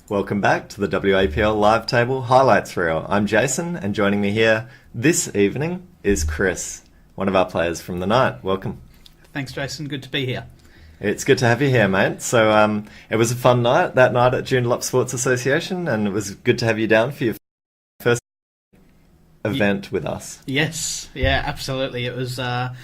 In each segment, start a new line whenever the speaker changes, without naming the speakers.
Welcome back to the WAPL Live Table Highlights Reel. I'm Jason, and joining me here this evening is Chris, one of our players from the night. Welcome.
Thanks, Jason. Good to be here.
It's good to have you here, mate. So it was a fun night, that night at Joondalup Sports Association, and it was good to have you down for your first event with us.
Yes, yeah, absolutely. It was a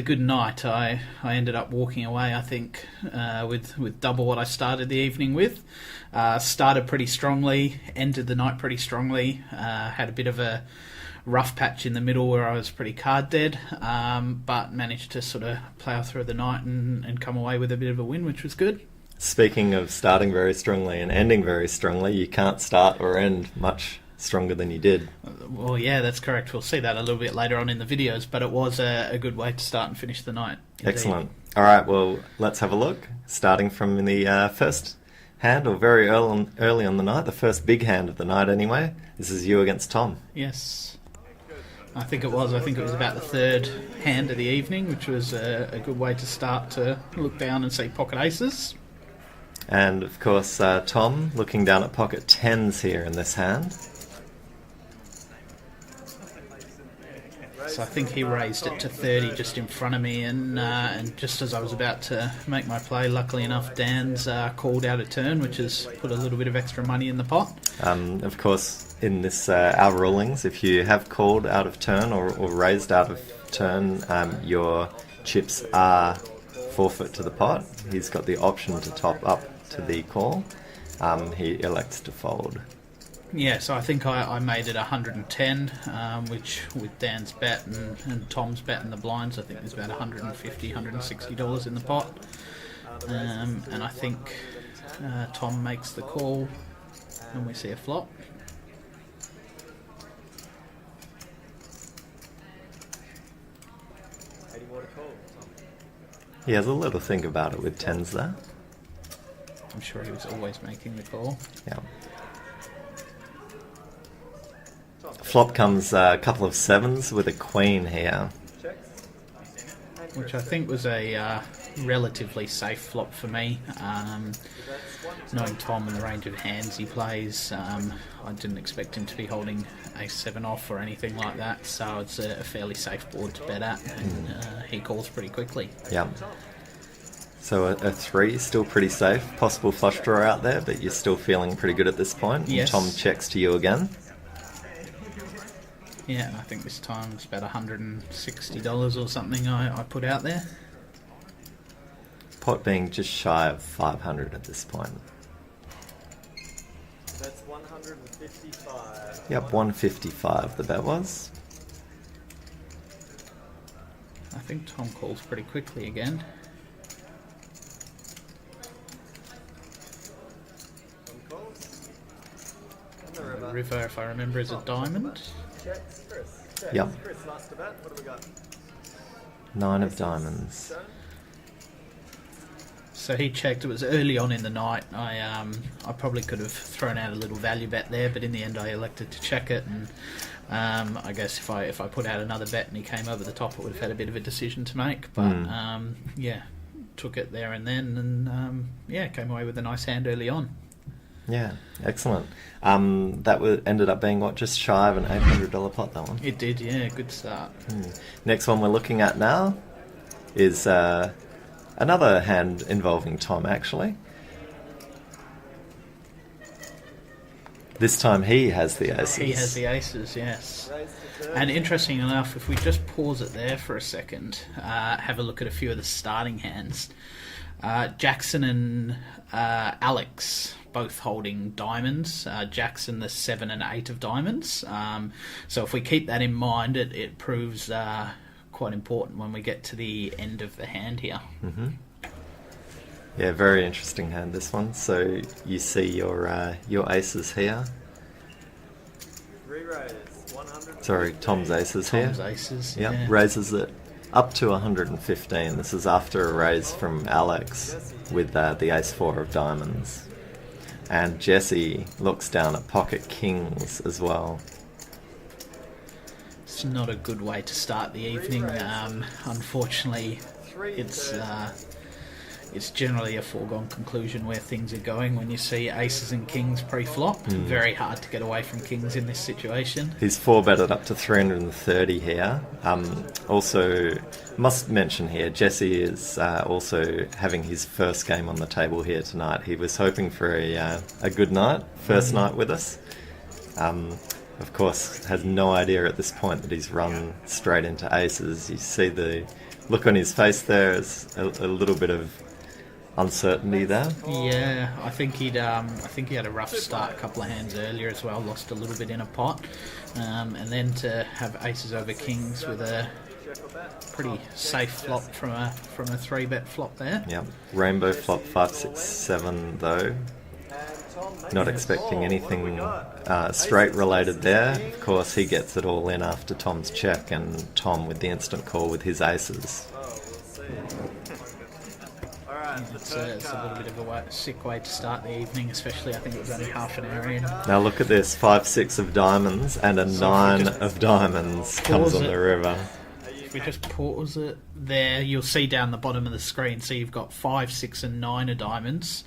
good night. I ended up walking away, I think, with double what I started the evening with. Started pretty strongly, ended the night pretty strongly. Had a bit of a rough patch in the middle where I was pretty card dead, but managed to sort of plough through the night and come away with a bit of a win, which was good.
Speaking of starting very strongly and ending very strongly, you can't start or end much stronger than you did.
Well, yeah, that's correct. We'll see that a little bit later on in the videos, but it was a good way to start and finish the night. Indeed.
Excellent. All right, well, let's have a look. Starting from the first hand, or very early on the night, the first big hand of the night anyway. This is you against Tom.
Yes. I think it was about the third hand of the evening, which was a good way to start to look down and see pocket aces.
And, of course, Tom looking down at pocket tens here in this hand.
So I think he raised it to 30 just in front of me, and just as I was about to make my play, luckily enough, Dan's called out a turn, which has put a little bit of extra money in the pot.
Of course, in this our rulings, if you have called out of turn or raised out of turn, your chips are forfeit to the pot. He's got the option to top up to the call. He elects to fold.
Yeah, so I think I made it 110, which with Dan's bet and Tom's bet and the blinds, I think there's about $150, $160 in the pot. And I think Tom makes the call and we see a flop.
He has a little think about it with tens there.
I'm sure he was always making the call.
Yeah. Flop comes a couple of sevens with a queen here.
Which I think was a relatively safe flop for me. Knowing Tom and the range of hands he plays, I didn't expect him to be holding ace-7 off or anything like that, so it's a fairly safe board to bet at, and he calls pretty quickly.
Yeah. So a 3, still pretty safe. Possible flush draw out there, but you're still feeling pretty good at this point.
Yes.
And Tom checks to you again.
Yeah, I think this time it's about $160 or something I put out there.
Pot being just shy of 500 at this point.
That's 155.
Yep, 155 the bet was.
I think Tom calls pretty quickly again. The river, if I remember, is a diamond.
Yep.
Chris, last to bet. What do we got?
9 of diamonds.
So he checked. It was early on in the night. I probably could have thrown out a little value bet there, but in the end I elected to check it. And I guess if I put out another bet and he came over the top, it would have had a bit of a decision to make. But yeah, took it there and then, and yeah, came away with a nice hand early on.
Yeah, excellent. That ended up being, what, just shy of an $800 pot, that one?
It did, yeah, good start.
Next one we're looking at now is another hand involving Tom, actually. This time he has the aces.
He has the aces, yes. And interesting enough, if we just pause it there for a second, have a look at a few of the starting hands. Jackson and Alex both holding diamonds. Jackson the 7 and 8 of diamonds. So if we keep that in mind, it proves quite important when we get to the end of the hand here.
Mm-hmm. Yeah, very interesting hand, this one. So you see your aces here. Sorry, Tom's aces here.
Tom's aces,
Yep,
yeah.
raises it up to 115. This is after a raise from Alex with the ace-4 of diamonds. And Jesse looks down at pocket kings as well.
It's not a good way to start the evening. Unfortunately, it's generally a foregone conclusion where things are going when you see aces and kings pre-flop. Very hard to get away from kings in this situation.
He's 4-betted up to 330 here. Also, must mention here, Jesse is also having his first game on the table here tonight. He was hoping for a good night, first night with us. Of course, has no idea at this point that he's run straight into aces. You see the look on his face there is a little bit of uncertainty there.
Yeah, I think he had a rough start a couple of hands earlier as well. Lost a little bit in a pot, and then to have aces over kings with a pretty safe flop from a 3-bet flop there.
Yeah, rainbow flop 5, 6, 7 though. Not expecting anything straight related there. Of course, he gets it all in after Tom's check, and Tom with the instant call with his aces.
It's a little bit of a sick way to start the evening, especially I think it was only half an hour in.
Now look at this, 5, 6 of diamonds and a 9 of diamonds comes on the river.
If we just pause it there, you'll see down the bottom of the screen, so you've got 5, 6 and 9 of diamonds.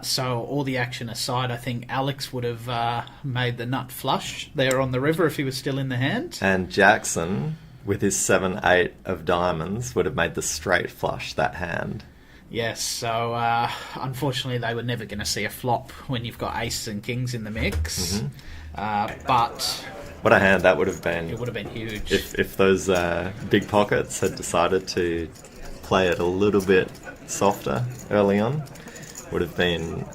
So all the action aside, I think Alex would have made the nut flush there on the river if he was still in the hand.
And Jackson, with his 7, 8 of diamonds, would have made the straight flush that hand.
Yes, so unfortunately they were never going to see a flop when you've got aces and kings in the mix. But
what a hand that would have been.
It would have been huge.
If those big pockets had decided to play it a little bit softer early on, would have been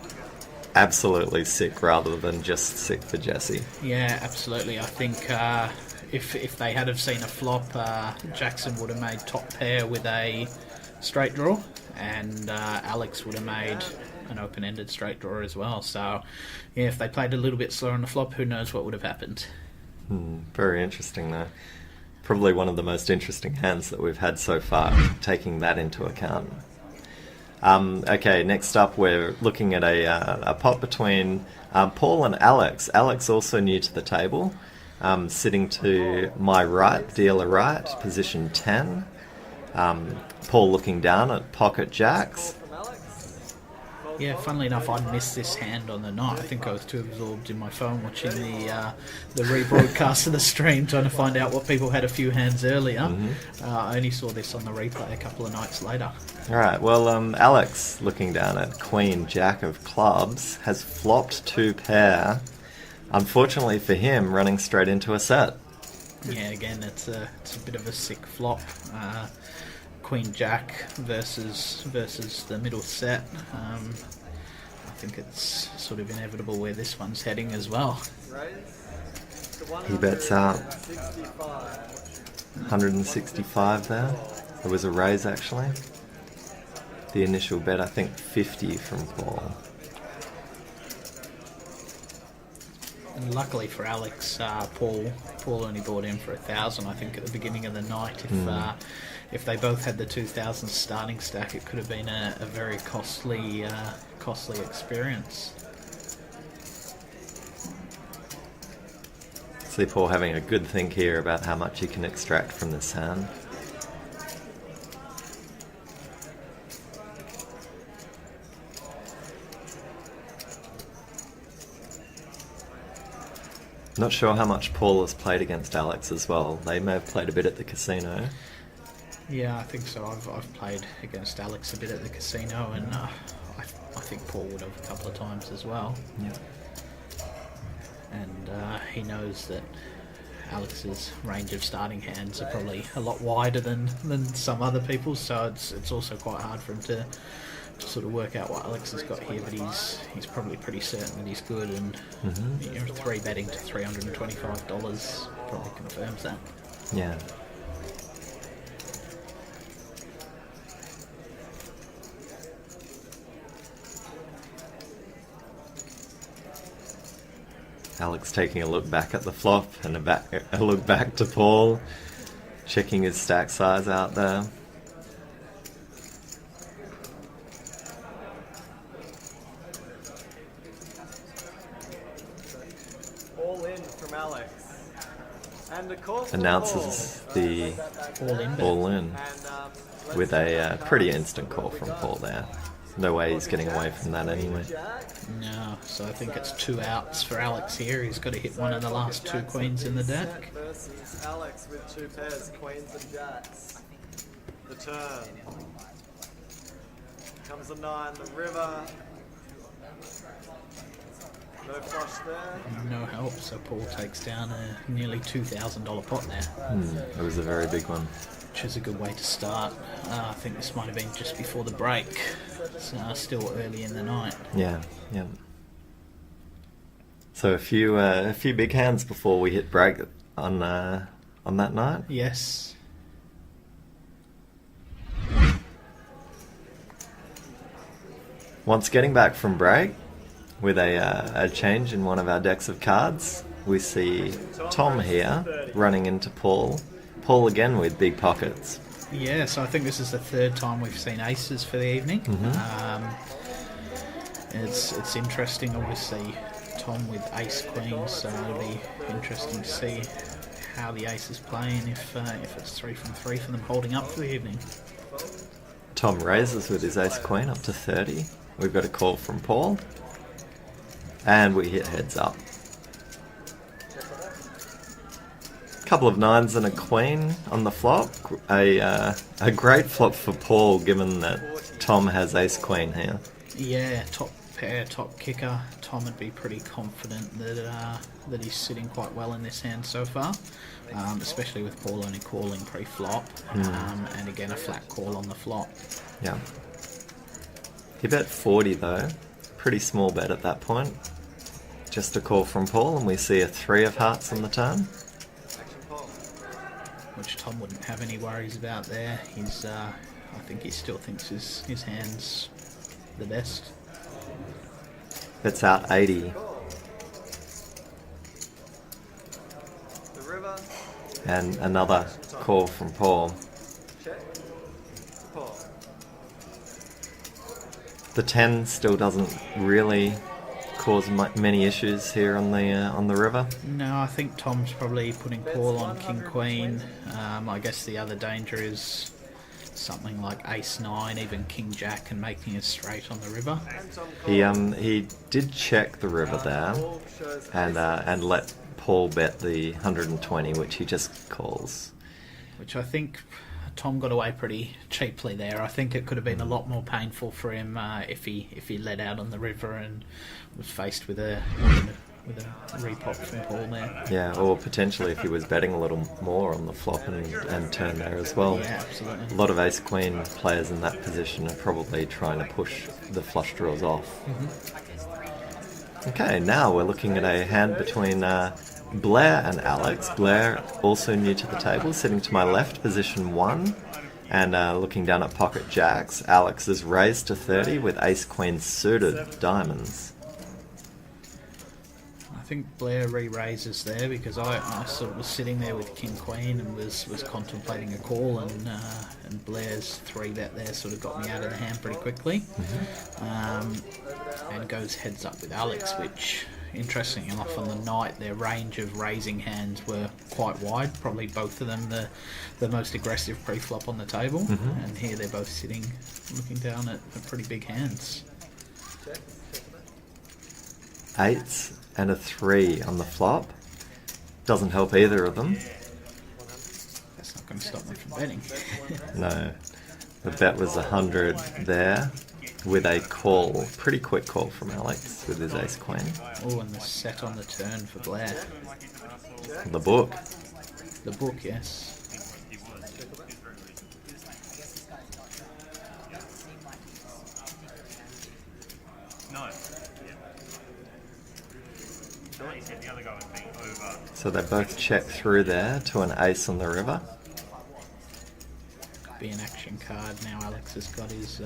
absolutely sick rather than just sick for Jesse.
Yeah, absolutely. I think if they had have seen a flop, Jackson would have made top pair with a straight draw, and Alex would have made an open-ended straight draw as well. So, yeah, if they played a little bit slower on the flop, who knows what would have happened.
Very interesting, though. Probably one of the most interesting hands that we've had so far, taking that into account. Okay, next up we're looking at a pot between Paul and Alex. Alex also new to the table, sitting to my right, dealer right, position 10. Paul looking down at pocket jacks.
Yeah, funnily enough, I missed this hand on the night. I think I was too absorbed in my phone watching the rebroadcast of the stream, trying to find out what people had a few hands earlier. I only saw this on the replay a couple of nights later.
All right, well, Alex looking down at Queen Jack of clubs has flopped 2 pair. Unfortunately for him, running straight into a set.
Yeah, again, it's a bit of a sick flop. Queen Jack versus the middle set. I think it's sort of inevitable where this one's heading as well.
He bets out 165 there. There was a raise actually. The initial bet, I think 50 from Paul.
And luckily for Alex, Paul only bought in for 1,000. I think at the beginning of the night. If they both had the 2,000 starting stack, it could have been a very costly experience.
See Paul having a good think here about how much he can extract from this hand. Not sure how much Paul has played against Alex as well. They may have played a bit at the casino.
Yeah, I think so. I've played against Alex a bit at the casino, and I think Paul would have a couple of times as well.
Yeah.
And he knows that Alex's range of starting hands are probably a lot wider than some other people's, so it's also quite hard for him to sort of work out what Alex has got here, but he's probably pretty certain that he's good, and 3 betting to $325 probably confirms that.
Yeah. Alex taking a look back at the flop and a look back to Paul, checking his stack size out there.
All in from Alex. And of course
Announces the
All in.
And
with a pretty instant call from Paul there. No way he's getting away from that anyway.
No, so I think it's 2 outs for Alex here. He's got to hit one of the last 2 queens in the deck.
Versus Alex with 2 pairs, queens and jacks. The turn. Comes a 9, the river. No flush there.
No help, so Paul takes down a nearly $2,000 pot there.
It was a very big one.
Which is a good way to start. I think this might have been just before the break. It's still early in the night.
Yeah. So a few big hands before we hit break on that night.
Yes.
Once getting back from break, with a change in one of our decks of cards, we see Tom here running into Paul. Paul again with big pockets.
Yeah, so I think this is the 3rd time we've seen aces for the evening. It's interesting, obviously, Tom with ace queen, so it'll be interesting to see how the ace is playing if it's 3 from 3 for them holding up for the evening.
Tom raises with his ace queen up to 30. We've got a call from Paul. And we hit heads up. Couple of 9s and a queen on the flop. A great flop for Paul, given that Tom has ace queen here.
Yeah, top pair, top kicker. Tom would be pretty confident that he's sitting quite well in this hand so far, especially with Paul only calling pre-flop, and again a flat call on the flop.
Yeah. He bet 40 though. Pretty small bet at that point. Just a call from Paul, and we see a 3 of hearts on the turn.
Which Tom wouldn't have any worries about there. I think he still thinks his hand's the best.
Bets out 80.
The river.
And another call from Paul.
Check. Paul.
The 10 still doesn't really cause many issues here on the river.
No, I think Tom's probably putting Paul on King Queen. I guess the other danger is something like Ace 9, even King Jack, and making it straight on the river.
He did check the river there, and let Paul bet the 120, which he just calls.
Which I think Tom got away pretty cheaply there. I think it could have been a lot more painful for him if he led out on the river and was faced with a repop from Paul there.
Yeah, or potentially if he was betting a little more on the flop and turn there as well.
Yeah, absolutely.
A lot of ace-queen players in that position are probably trying to push the flush draws off. Okay, now we're looking at a hand between Blair and Alex. Blair, also new to the table, sitting to my left, position 1, and looking down at pocket jacks. Alex is raised to 30 with ace-queen suited diamonds.
I think Blair re-raises there because I sort of was sitting there with King Queen and was contemplating a call, and Blair's 3-bet there sort of got me out of the hand pretty quickly, and goes heads up with Alex, which, interesting enough, on the night their range of raising hands were quite wide, probably both of them the most aggressive pre-flop on the table, and here they're both sitting looking down at pretty big hands.
8s and a 3 on the flop. Doesn't help either of them.
That's not going to stop me from betting.
No. The bet was 100 there with a call. Pretty quick call from Alex with his ace queen.
Oh, and the set on the turn for Blair.
The book.
The book, yes.
So they both check through there to an ace on the river.
Be an action card now. Alex has got his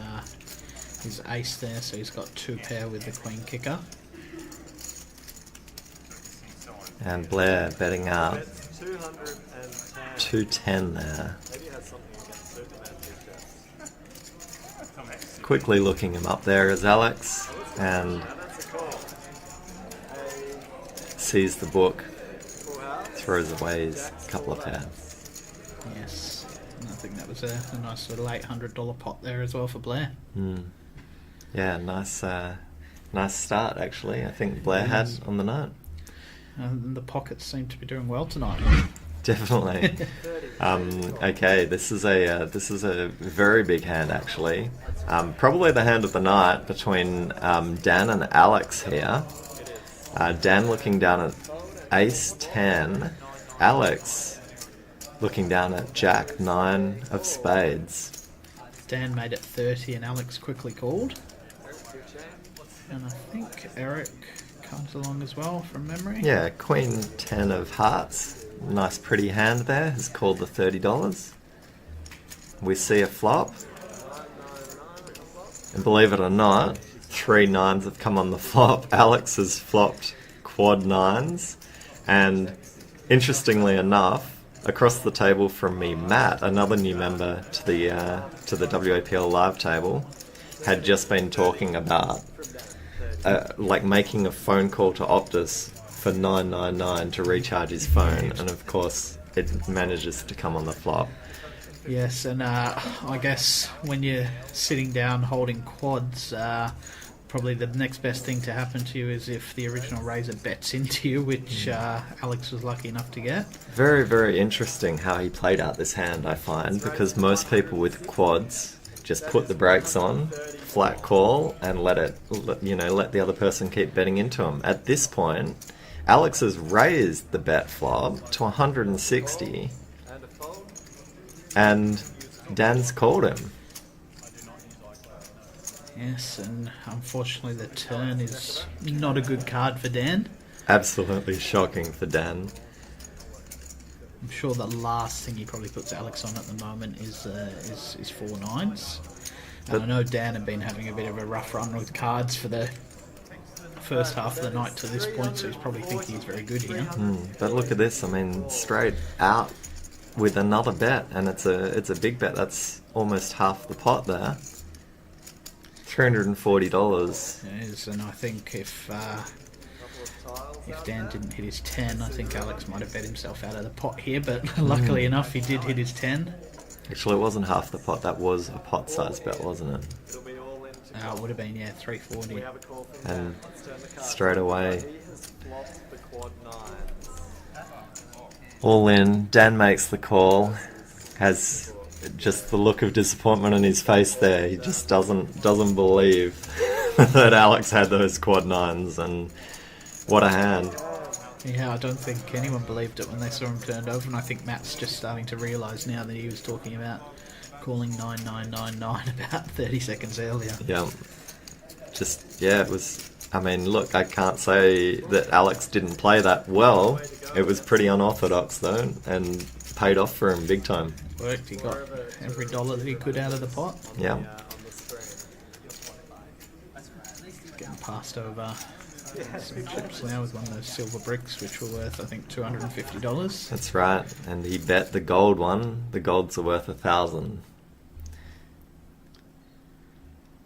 ace there, so he's got 2 pair with the queen kicker.
And Blair betting out 210 there. Quickly looking him up there is Alex, and sees the book, throws away his couple of pair.
Yes, and I think that was a nice little $800 pot there as well for Blair.
Yeah, nice start actually. I think Blair had on the night.
The pockets seem to be doing well tonight.
Definitely. Okay, this is a very big hand actually. Probably the hand of the night between Dan and Alex here. Dan looking down at Ace 10, Alex looking down at Jack 9 of spades.
Dan made it 30 and Alex quickly called. And I think Eric comes along as well from memory.
Yeah, Queen 10 of hearts. Nice pretty hand there. Has called the $30. We see a flop. And believe it or not, 3 nines have come on the flop. Alex has flopped quad nines. And interestingly enough, across the table from me, Matt, another new member to the WAPL live table, had just been talking about like making a phone call to Optus for $9.99 to recharge his phone, and of course it manages to come on the flop.
Yes, and I guess when you're sitting down holding quads, probably the next best thing to happen to you is if the original raiser bets into you, which Alex was lucky enough to get.
Very, very interesting how he played out this hand, I find, because most people with quads just put the brakes on, flat call, and let the other person keep betting into him. At this point, Alex has raised the bet flop to 160, and Dan's called him.
Yes, and unfortunately the turn is not a good card for Dan.
Absolutely shocking for Dan.
I'm sure the last thing he probably puts Alex on at the moment is 4 nines. And I know Dan had been having a bit of a rough run with cards for the first half of the night to this point, so he's probably thinking he's very good here.
But look at this, I mean, straight out with another bet, and it's a big bet. That's almost half the pot there. $340.
It is, and I think if Dan didn't hit his 10, I think Alex might have bet himself out of the pot here, but luckily enough he did hit his 10.
Actually, it wasn't half the pot, that was a pot-sized bet, wasn't it?
It would have been, 340.
And straight away, all in, Dan makes the call, has just the look of disappointment on his face there. He just doesn't believe that Alex had those quad nines, and what a hand.
Yeah, I don't think anyone believed it when they saw him turned over, and I think Matt's just starting to realise now that he was talking about calling 9999 about 30 seconds earlier.
Yeah. It was... I mean, look, I can't say that Alex didn't play that well. It was pretty unorthodox, though, and paid off for him big time.
Worked. He got every dollar that he could out of the pot.
Yeah.
Getting passed over some chips now with one of those silver bricks, which were worth, I think, $250.
That's right. And he bet the gold one. The golds are worth $1,000.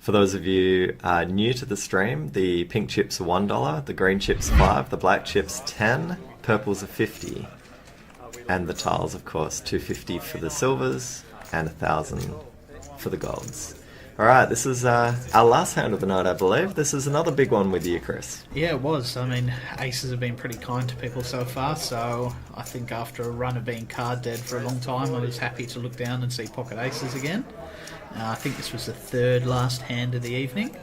For those of you new to the stream, the pink chips are $1, the green chips $5, the black chips $10, purples are $50, and the tiles, of course, $250 for the silvers and $1,000 for the golds. All right, this is our last hand of the night, I believe. This is another big one with you, Chris.
Yeah, it was. I mean, aces have been pretty kind to people so far, so I think after a run of being card dead for a long time, I was happy to look down and see pocket aces again. I think this was the third last hand of the evening.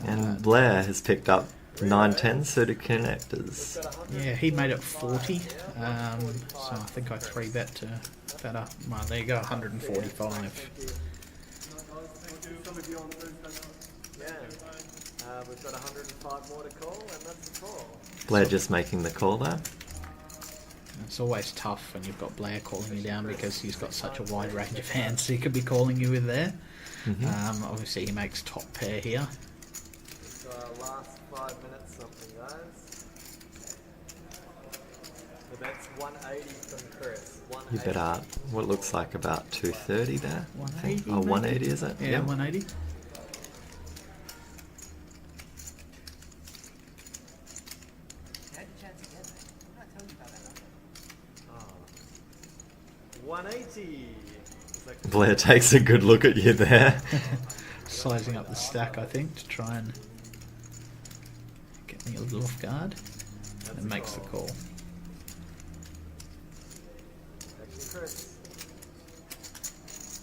And Blair has picked up 9-10 suited connectors.
Yeah, he made it 40, so I think I 3-bet to bet up. Well, there you go, 145.
We've got 105 more to call, and that's the call.
Blair just making the call there.
It's always tough when you've got Blair calling you down because he's got such a wide range of hands he could be calling you with there. Obviously he makes top pair here.
So last 5 minutes something, guys. So that's 180 from Chris.
You bet out what looks like about 230 there.
180.
Oh, 180 is it?
Yeah, 180.
Blair takes a good look at you there.
Sizing up the stack, I think, to try and get me a little off guard, and makes the call.
Action, Chris.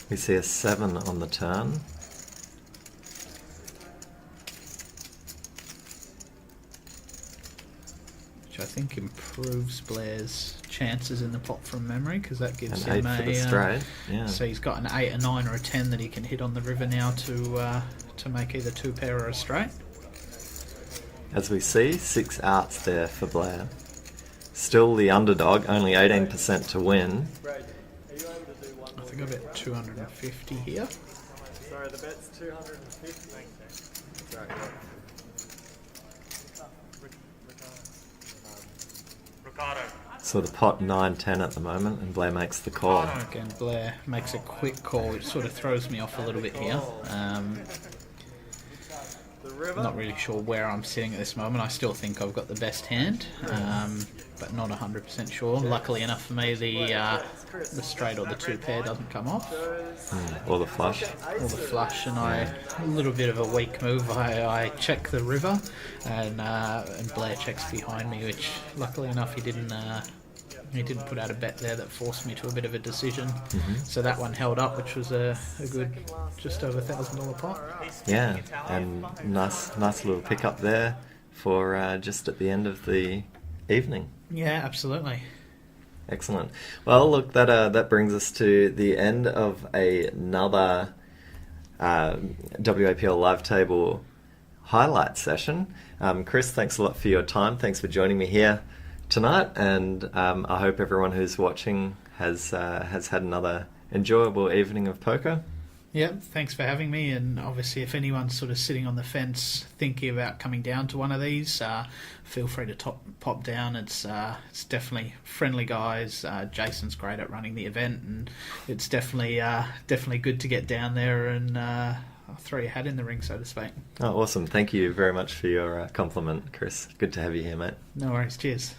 We see a 7 on the turn.
Which I think improves Blair's chances in the pot from memory, because that gives
An
him
8 for the straight. Yeah.
so he's got an 8, a 9 or a 10 that he can hit on the river now to make either 2 pair or a straight.
As we see, 6 outs there for Blair. Still the underdog, only 18% to win.
Brady, are you able to do one
I
more?
think I bet 250 here.
Sorry, the bet's 250. Sorry, what?
So the pot 9-10 at the moment, and Blair makes the call.
Again, Blair makes a quick call, which sort of throws me off a little bit here.
The river.
Not really sure where I'm sitting at this moment. I still think I've got the best hand, but not 100% sure. Luckily enough for me, the straight or the 2 pair doesn't come off,
Or the flush.
or the flush, and a little bit of a weak move. I check the river, and Blair checks behind me, which luckily enough he didn't. He didn't put out a bet there that forced me to a bit of a decision. So that one held up, which was a good, just over $1,000 pot.
Yeah, and nice little pickup there for just at the end of the evening.
Yeah, absolutely.
Excellent. Well, look, that brings us to the end of another WAPL live table highlight session. Chris, thanks a lot for your time. Thanks for joining me here tonight, and I hope everyone who's watching has had another enjoyable evening of poker.
Yeah, thanks for having me. And obviously, if anyone's sort of sitting on the fence thinking about coming down to one of these, feel free to pop down. It's definitely friendly guys. Jason's great at running the event, and it's definitely good to get down there and throw your hat in the ring, so to speak.
Oh, awesome. Thank you very much for your compliment, Chris. Good to have you here, mate.
No worries. Cheers.